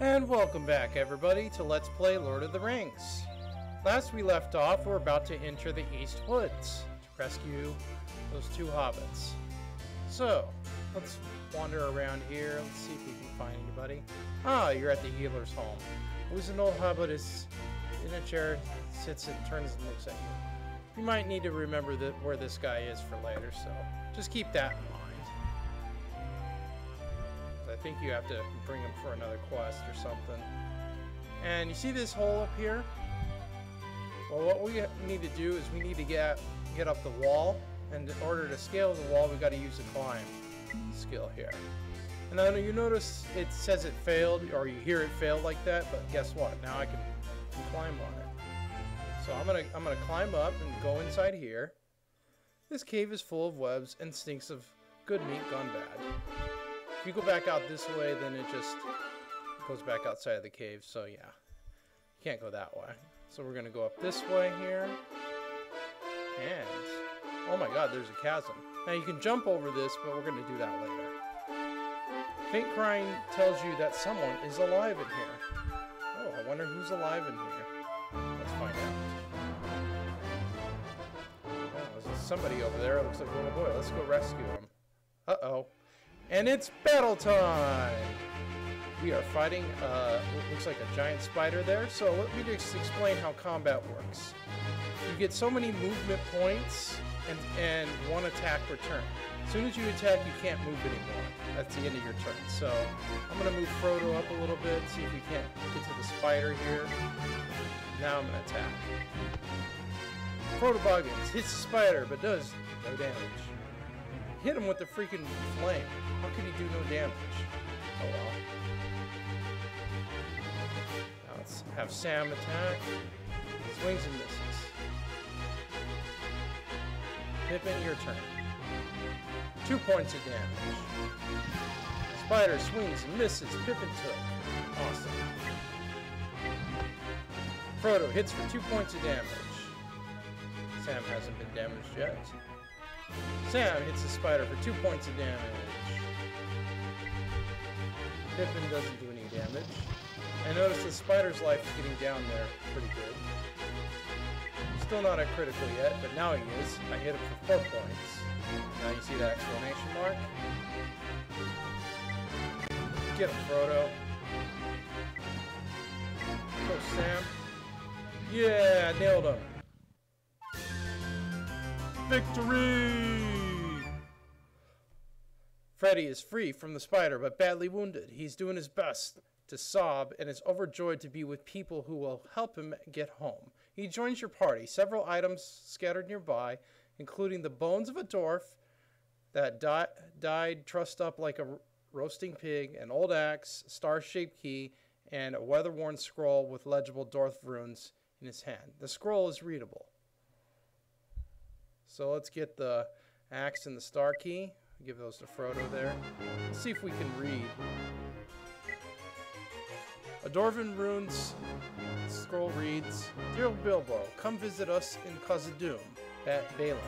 And welcome back, everybody, to Let's Play Lord of the Rings. Last we left off, we're about to enter the East Woods to rescue those two hobbits. So, let's wander around here. Let's see if we can find anybody. Ah, you're at the healer's home. Who's an old hobbit is in a chair, sits and turns and looks at you. You might need to remember where this guy is for later, so just keep that in mind. I think you have to bring him for another quest or something. And you see this hole up here? Well, what we need to do is we need to get up the wall, and in order to scale the wall, we got to use the climb skill here. And then you notice it says it failed, or you hear it failed like that, but guess what? Now I can climb on it. So I'm gonna climb up and go inside here. This cave is full of webs and stinks of good meat gone bad. If you go back out this way, then it just goes back outside of the cave, so yeah. You can't go that way. So we're gonna go up this way here. And, oh my god, there's a chasm. Now you can jump over this, but we're gonna do that later. Faint crying tells you that someone is alive in here. Oh, I wonder who's alive in here. Let's find out. Oh, there's somebody over there. It looks like a little boy. Let's go rescue him. Uh-oh. And it's battle time! We are fighting, what looks like a giant spider there. So let me just explain how combat works. You get so many movement points and one attack return. As soon as you attack, you can't move anymore. That's the end of your turn. So I'm going to move Frodo up a little bit, see if we can't get to the spider here. Now I'm going to attack. Frodo Boggins hits the spider, but does no damage. Hit him with the freaking flame. How can he do no damage? Oh well. Now let's have Sam attack. Swings and misses. Pippin, your turn. 2 points of damage. Spider swings and misses. Pippin took. Awesome. Frodo hits for 2 points of damage. Sam hasn't been damaged yet. Sam hits the spider for 2 points of damage. Pippin doesn't do any damage. And notice the spider's life is getting down there pretty good. Still not at critical yet, but now he is. I hit him for 4 points. Now you see that exclamation mark? Get him, Frodo. Go, Sam. Yeah, nailed him. Victory! Freddi is free from the spider, but badly wounded. He's doing his best to sob and is overjoyed to be with people who will help him get home. He joins your party. Several items scattered nearby, including the bones of a dwarf that died trussed up like a roasting pig, an old axe, star-shaped key, and a weather-worn scroll with legible dwarf runes in his hand. The scroll is readable. So let's get the axe and the star key. Give those to Frodo there. Let's see if we can read. A Dwarven runes scroll reads, Dear Bilbo, come visit us in Khazad-dûm at Balin.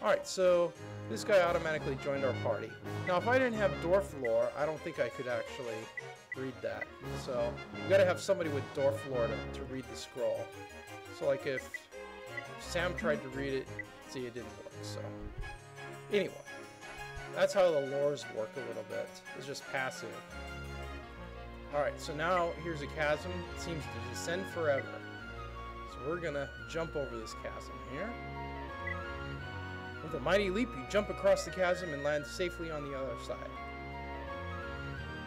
Alright, so this guy automatically joined our party. Now if I didn't have dwarf lore, I don't think I could actually read that. So you gotta have somebody with dwarf lore to read the scroll. So like if Sam tried to read it, see it didn't work, so. Anyway, that's how the lores work a little bit. It's just passive. Alright, so now here's a chasm. It seems to descend forever. So we're gonna jump over this chasm here. With a mighty leap, you jump across the chasm and land safely on the other side.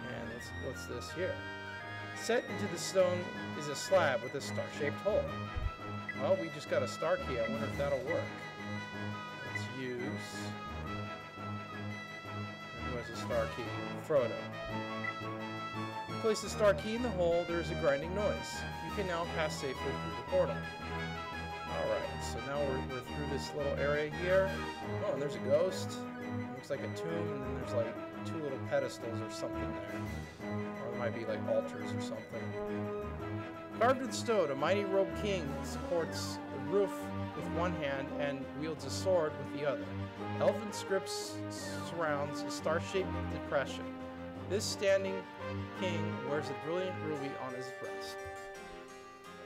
And what's this here? Set into the stone is a slab with a star-shaped hole. Well, we just got a star key. I wonder if that'll work. Let's use... Who has a star key? Frodo. Place the star key in the hole, there is a grinding noise. You can now pass safely through the portal. Alright, so now we're through this little area here. Oh, and there's a ghost. Looks like a tomb, and then there's like 2 little pedestals or something there. Or there might be like altars or something. Carved in stone, a mighty robed king supports the roof with one hand and wields a sword with the other. Elven script surrounds a star-shaped depression. This standing king wears wears a brilliant ruby on his breast.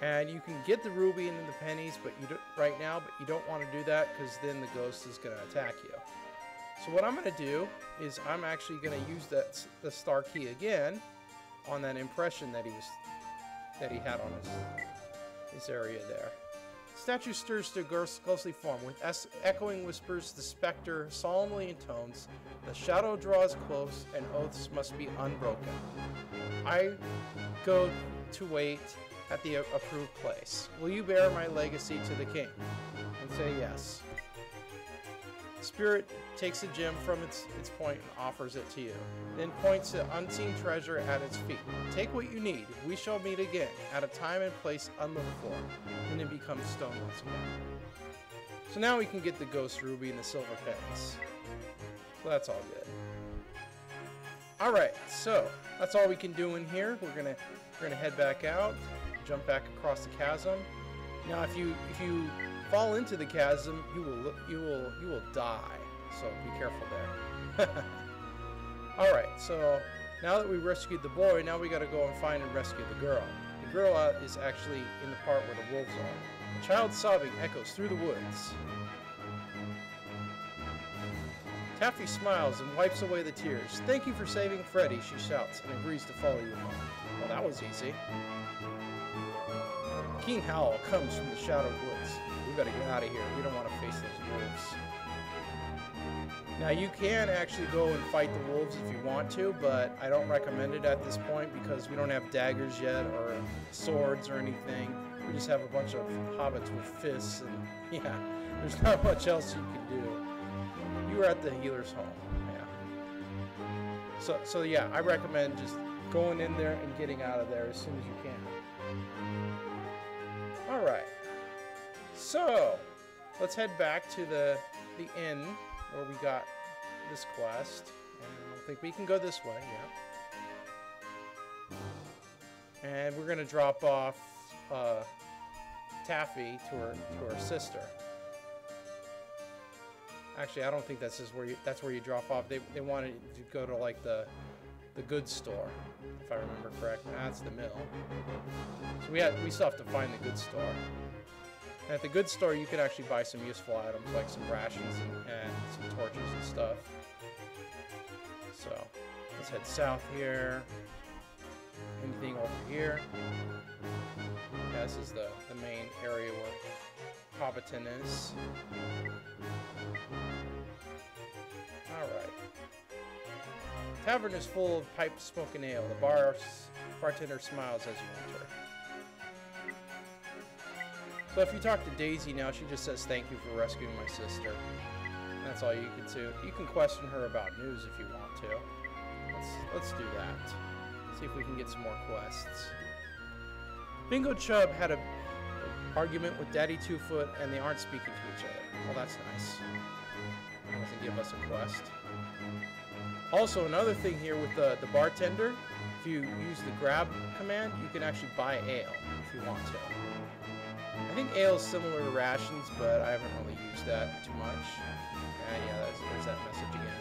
And you can get the ruby and the pennies, but you don't, right now, but you don't want to do that because then the ghost is going to attack you. So what I'm going to do is I'm actually going to use the star key again on that impression that he had on his area there. Statue stirs to ghostly form. With echoing whispers, the specter solemnly intones, the shadow draws close, and oaths must be unbroken. I go to wait at the approved place. Will you bear my legacy to the king? And say yes. The spirit takes a gem from its point and offers it to you. Then points to unseen treasure at its feet. Take what you need. We shall meet again at a time and place unlooked for. And it becomes stone once again. So now we can get the ghost ruby and the silver pennies. So that's all good. Alright, so that's all we can do in here. We're gonna head back out, jump back across the chasm. Now if you fall into the chasm, you will die. So be careful there. Alright, so now that we rescued the boy, now we gotta go and find and rescue the girl. The girl is actually in the part where the wolves are. A child's sobbing echoes through the woods. Taffy smiles and wipes away the tears. Thank you for saving Freddi, she shouts, and agrees to follow you home. Well, that was easy. A keen howl comes from the shadowed woods. We gotta get out of here. We don't want to face those wolves. Now, you can actually go and fight the wolves if you want to, but I don't recommend it at this point because we don't have daggers yet or swords or anything. We just have a bunch of hobbits with fists, and yeah, there's not much else you can do. You are at the healer's home, yeah. So yeah, I recommend just going in there and getting out of there as soon as you can. Alright, so let's head back to the inn where we got this quest. And I think we can go this way, yeah. And we're going to drop off Taffy to her sister. Actually, I don't think that's where you drop off. They wanted to go to like the goods store, if I remember correctly. That's the mill. So we still have to find the goods store. And at the goods store, you can actually buy some useful items like some rations and some torches and stuff. So let's head south here. Anything over here? Yeah, this is the main area where Hobbiton is. Alright. Tavern is full of piped smoke and ale. The bartender smiles as you enter. So if you talk to Daisy now, she just says thank you for rescuing my sister. That's all you can do. You can question her about news if you want to. Let's do that. See if we can get some more quests. Bingo Chubb had an argument with Daddy Two-Foot, and they aren't speaking to each other. Well, that's nice. That doesn't give us a quest. Also, another thing here with the bartender, if you use the grab command, you can actually buy ale if you want to. I think ale is similar to rations, but I haven't really used that too much. Yeah, there's that message again.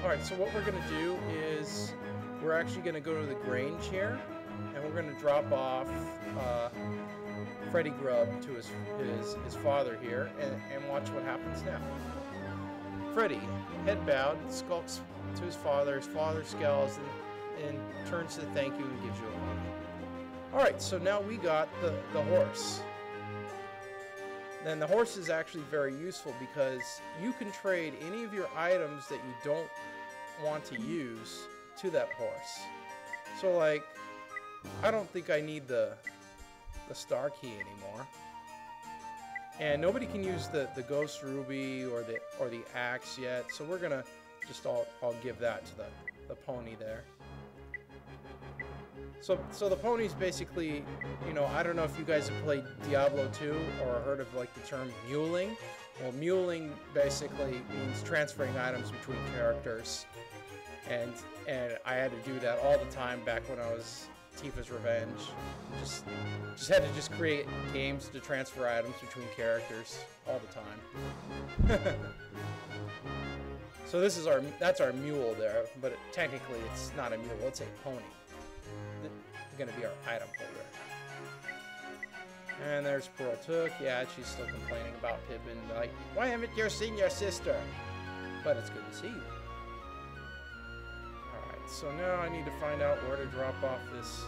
Alright, so what we're going to do is we're actually going to go to the Grange here, and we're going to drop off Freddi Grubb to his father here, and watch what happens now. Freddi, head bowed, skulks to his father scowls and turns to thank you and gives you a money. Alright, so now we got the horse. Then the horse is actually very useful because you can trade any of your items that you don't want to use to that horse. So like, I don't think I need the star key anymore. And nobody can use the ghost ruby or the axe yet, so we're gonna just all give that to the pony there. So the pony's basically, you know, I don't know if you guys have played Diablo 2 or heard of like the term muling. Well, muling basically means transferring items between characters, and I had to do that all the time back when I was Tifa's Revenge. Just had to create games to transfer items between characters all the time. So this is that's our mule there, but technically it's not a mule, it's a pony. It's gonna be our item holder. And there's Pearl Took. Yeah, she's still complaining about Pippin. Like, why haven't you seen your sister? But it's good to see you. Alright, so now I need to find out where to drop off this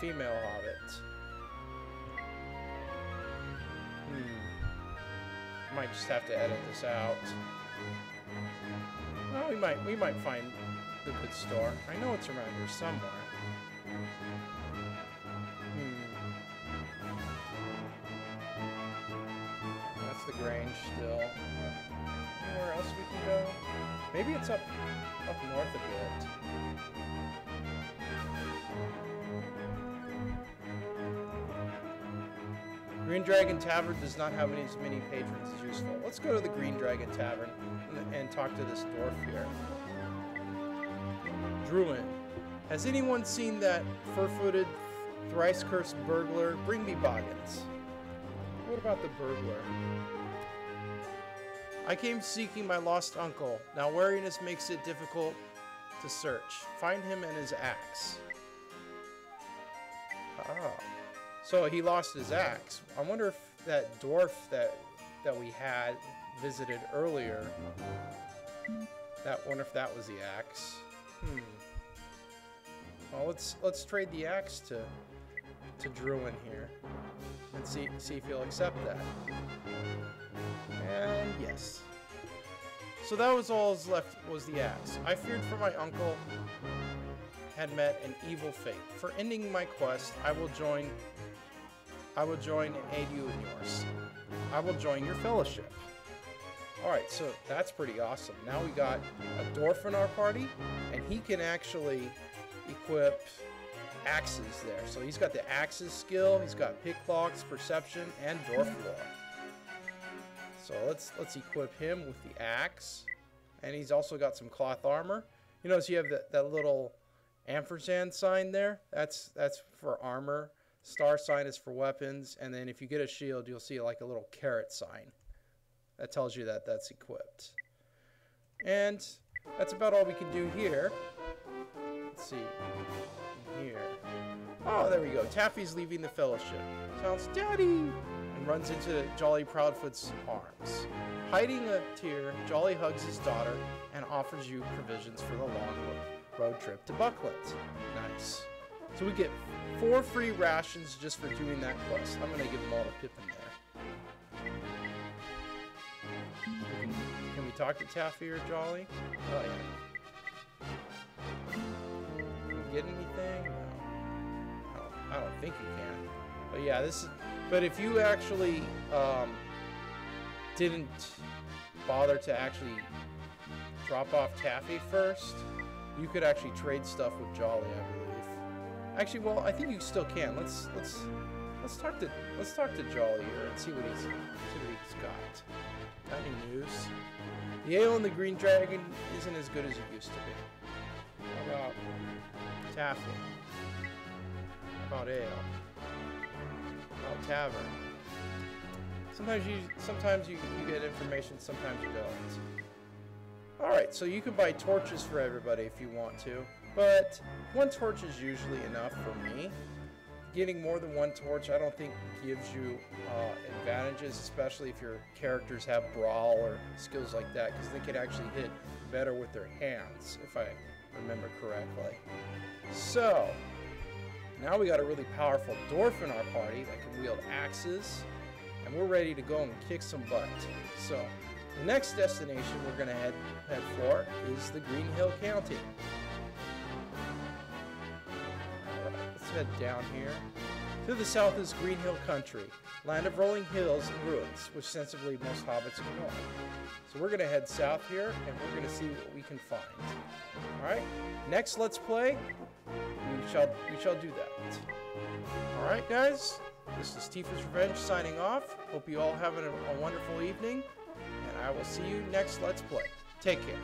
female hobbit. Might just have to edit this out. Well, we might find the good store. I know it's around here somewhere. That's the Grange still. Anywhere else we can go? Maybe it's up north a bit. Green Dragon Tavern does not have as many patrons as useful. Let's go to the Green Dragon Tavern and talk to this dwarf here. Druin. Has anyone seen that fur-footed, thrice-cursed burglar? Bring me Boggins. What about the burglar? I came seeking my lost uncle. Now wariness makes it difficult to search. Find him and his axe. Ah. So he lost his axe. I wonder if that dwarf that we had visited earlier, wonder if that was the axe. Well, let's trade the axe to Druin here and see if he'll accept that. And yes. So that was all that's left was the axe. I feared for my uncle had met an evil fate. For ending my quest, I will join aid you in yours. I will join your fellowship. Alright, so that's pretty awesome. Now we got a dwarf in our party, and he can actually equip axes there. So he's got the axes skill, he's got picklocks, perception, and dwarf lore. So let's equip him with the axe. And he's also got some cloth armor. You notice you have that little ampersand sign there. That's for armor. Star sign is for weapons, and then if you get a shield, you'll see like a little carrot sign. That tells you that that's equipped. And that's about all we can do here. Let's see. Here. Oh, there we go. Taffy's leaving the fellowship. Sounds daddy! And runs into Jolly Proudfoot's arms. Hiding a tear, Jolly hugs his daughter and offers you provisions for the long road trip to Buckland. Nice. So we get 4 free rations just for doing that quest. I'm going to give them all to Pippin there. Can we talk to Taffy or Jolly? Oh, yeah. Can we get anything? No. I don't think you can. But yeah, this is... But if you actually didn't bother to actually drop off Taffy first, you could actually trade stuff with Jolly, I believe. Actually, well, I think you still can. Let's talk to Jolly here and see what he's got. Got any news? The ale in the Green Dragon isn't as good as it used to be. How about Taffy? How about ale? How about tavern? Sometimes you get information, sometimes you don't. All right, so you can buy torches for everybody if you want to. But 1 torch is usually enough for me. Getting more than 1 torch I don't think gives you advantages, especially if your characters have brawl or skills like that, because they could actually hit better with their hands, if I remember correctly. So, now we got a really powerful dwarf in our party that can wield axes, and we're ready to go and kick some butt. So, the next destination we're going to head for is the Green Hill County. Let's head down here. To the south is Green Hill Country, land of rolling hills and ruins, which sensibly most hobbits ignore. So we're going to head south here, and we're going to see what we can find. Alright, next Let's Play, we shall do that. Alright guys, this is Tifa's Revenge signing off. Hope you all have a wonderful evening, and I will see you next Let's Play. Take care.